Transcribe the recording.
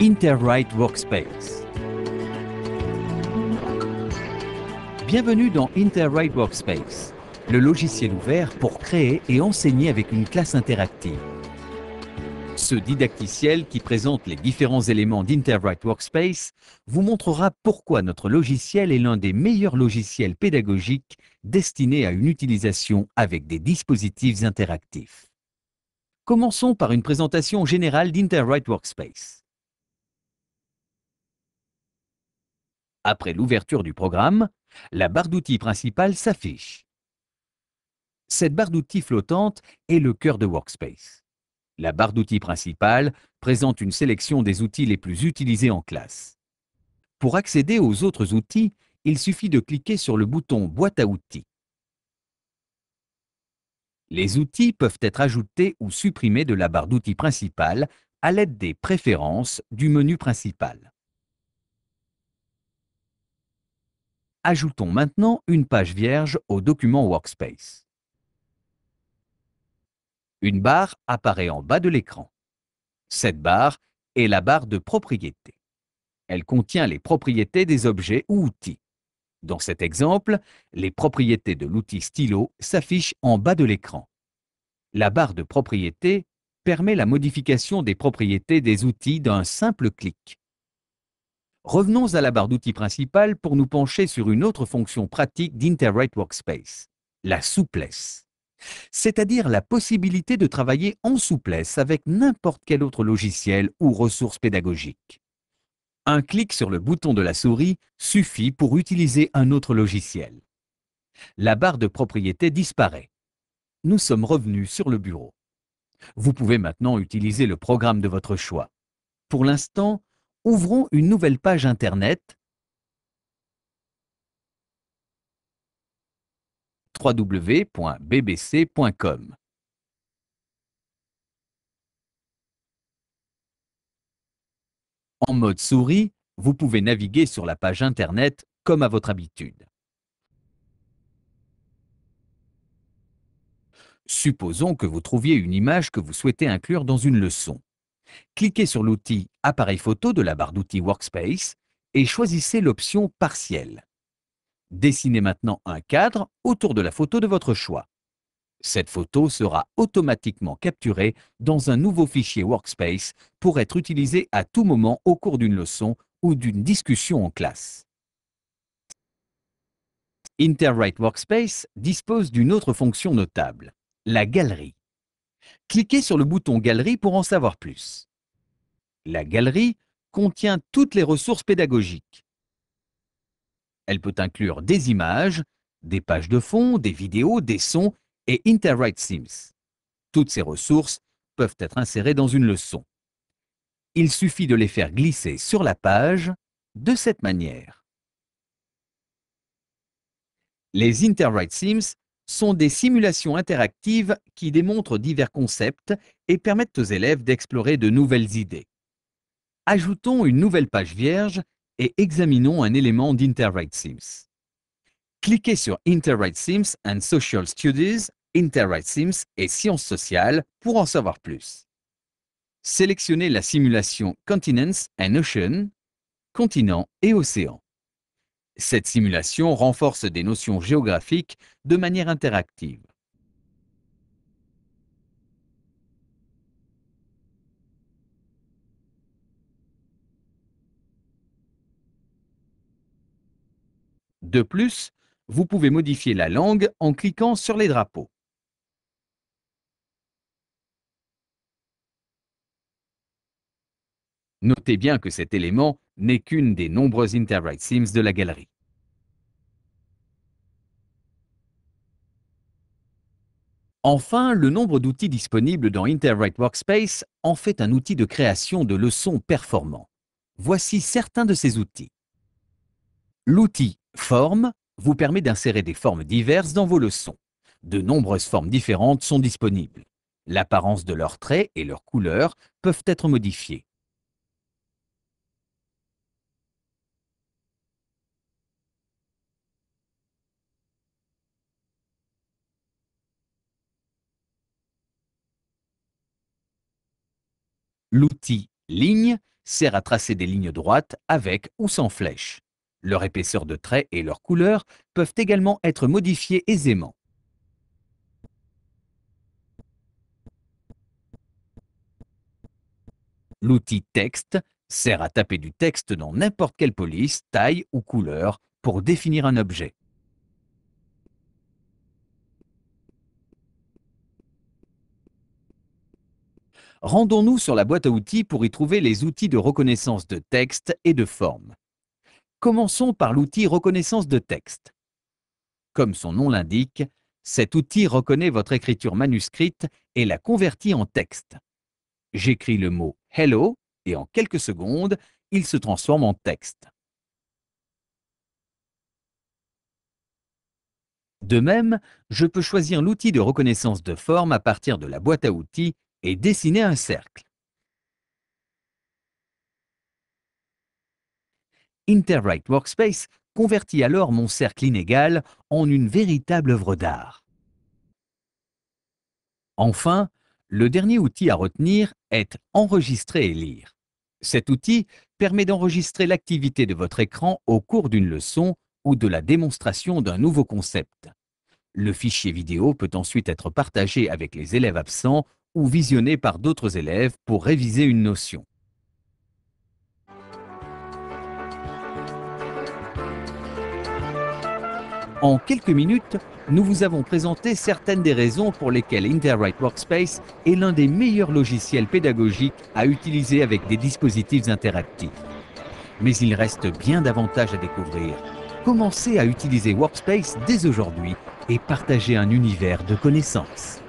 Interwrite Workspace. Bienvenue dans Interwrite Workspace, le logiciel ouvert pour créer et enseigner avec une classe interactive. Ce didacticiel qui présente les différents éléments d'Interwrite Workspace vous montrera pourquoi notre logiciel est l'un des meilleurs logiciels pédagogiques destinés à une utilisation avec des dispositifs interactifs. Commençons par une présentation générale d'Interwrite Workspace. Après l'ouverture du programme, la barre d'outils principale s'affiche. Cette barre d'outils flottante est le cœur de Workspace. La barre d'outils principale présente une sélection des outils les plus utilisés en classe. Pour accéder aux autres outils, il suffit de cliquer sur le bouton Boîte à outils. Les outils peuvent être ajoutés ou supprimés de la barre d'outils principale à l'aide des préférences du menu principal. Ajoutons maintenant une page vierge au document Workspace. Une barre apparaît en bas de l'écran. Cette barre est la barre de propriétés. Elle contient les propriétés des objets ou outils. Dans cet exemple, les propriétés de l'outil stylo s'affichent en bas de l'écran. La barre de propriétés permet la modification des propriétés des outils d'un simple clic. Revenons à la barre d'outils principale pour nous pencher sur une autre fonction pratique d'Interwrite Workspace, la souplesse. C'est-à-dire la possibilité de travailler en souplesse avec n'importe quel autre logiciel ou ressource pédagogique. Un clic sur le bouton de la souris suffit pour utiliser un autre logiciel. La barre de propriétés disparaît. Nous sommes revenus sur le bureau. Vous pouvez maintenant utiliser le programme de votre choix. Pour l'instant, ouvrons une nouvelle page Internet www.bbc.com. En mode souris, vous pouvez naviguer sur la page Internet comme à votre habitude. Supposons que vous trouviez une image que vous souhaitez inclure dans une leçon. Cliquez sur l'outil Appareil photo de la barre d'outils Workspace et choisissez l'option Partiel. Dessinez maintenant un cadre autour de la photo de votre choix. Cette photo sera automatiquement capturée dans un nouveau fichier Workspace pour être utilisé à tout moment au cours d'une leçon ou d'une discussion en classe. Interwrite Workspace dispose d'une autre fonction notable, la galerie. Cliquez sur le bouton Galerie pour en savoir plus. La galerie contient toutes les ressources pédagogiques. Elle peut inclure des images, des pages de fond, des vidéos, des sons et Interwrite Themes. Toutes ces ressources peuvent être insérées dans une leçon. Il suffit de les faire glisser sur la page de cette manière. Les Interwrite Themes sont des simulations interactives qui démontrent divers concepts et permettent aux élèves d'explorer de nouvelles idées. Ajoutons une nouvelle page vierge et examinons un élément d'Interwrite Themes. Cliquez sur Interwrite Themes and Social Studies, Interwrite Themes et Sciences sociales pour en savoir plus. Sélectionnez la simulation Continents and Ocean, continent et océan. Cette simulation renforce des notions géographiques de manière interactive. De plus, vous pouvez modifier la langue en cliquant sur les drapeaux. Notez bien que cet élément n'est qu'une des nombreuses Interwrite Themes de la galerie. Enfin, le nombre d'outils disponibles dans Interwrite Workspace en fait un outil de création de leçons performant. Voici certains de ces outils. L'outil Forme vous permet d'insérer des formes diverses dans vos leçons. De nombreuses formes différentes sont disponibles. L'apparence de leurs traits et leurs couleurs peuvent être modifiées. L'outil Ligne sert à tracer des lignes droites avec ou sans flèche. Leur épaisseur de trait et leur couleur peuvent également être modifiés aisément. L'outil texte sert à taper du texte dans n'importe quelle police, taille ou couleur pour définir un objet. Rendons-nous sur la boîte à outils pour y trouver les outils de reconnaissance de texte et de forme. Commençons par l'outil reconnaissance de texte. Comme son nom l'indique, cet outil reconnaît votre écriture manuscrite et la convertit en texte. J'écris le mot « Hello » et en quelques secondes, il se transforme en texte. De même, je peux choisir l'outil de reconnaissance de forme à partir de la boîte à outils et dessiner un cercle. Interwrite Workspace convertit alors mon cercle inégal en une véritable œuvre d'art. Enfin, le dernier outil à retenir est Enregistrer et lire. Cet outil permet d'enregistrer l'activité de votre écran au cours d'une leçon ou de la démonstration d'un nouveau concept. Le fichier vidéo peut ensuite être partagé avec les élèves absents ou visionné par d'autres élèves pour réviser une notion. En quelques minutes, nous vous avons présenté certaines des raisons pour lesquelles Interwrite Workspace est l'un des meilleurs logiciels pédagogiques à utiliser avec des dispositifs interactifs. Mais il reste bien davantage à découvrir. Commencez à utiliser Workspace dès aujourd'hui et partagez un univers de connaissances.